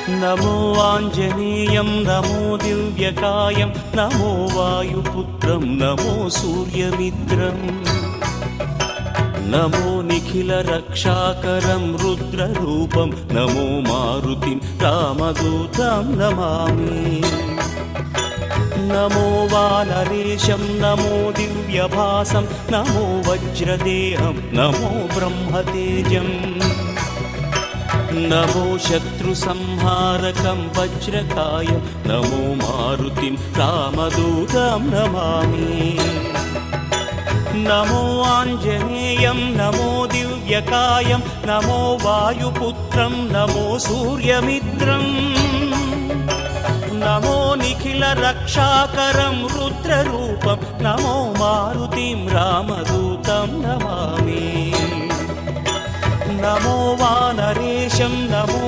नमो आञ्जनेयं नमो दिव्यकायं नमो वायुपुत्रं नमो सूर्यमित्रम् नमो निखिलरक्षाकरं रुद्ररूपं नमो मारुतिं रामदूतं Namami नमो वानरेशं नमो दिव्यभासं नमो वज्रदेहं नमो ब्रह्मतेजम् नमो शत्रुसंहारकं वज्रकायं नमो मारुतिं रामदूतं Namami नमो आञ्जनेयं नमो दिव्यकायं नमो वायुपुत्रं नमो सूर्यमित्रम् नमो निखिलरक्षाकरं रुद्ररूपं नमो मारुतिं रामदूतं Namami नमो वानरेशं नमो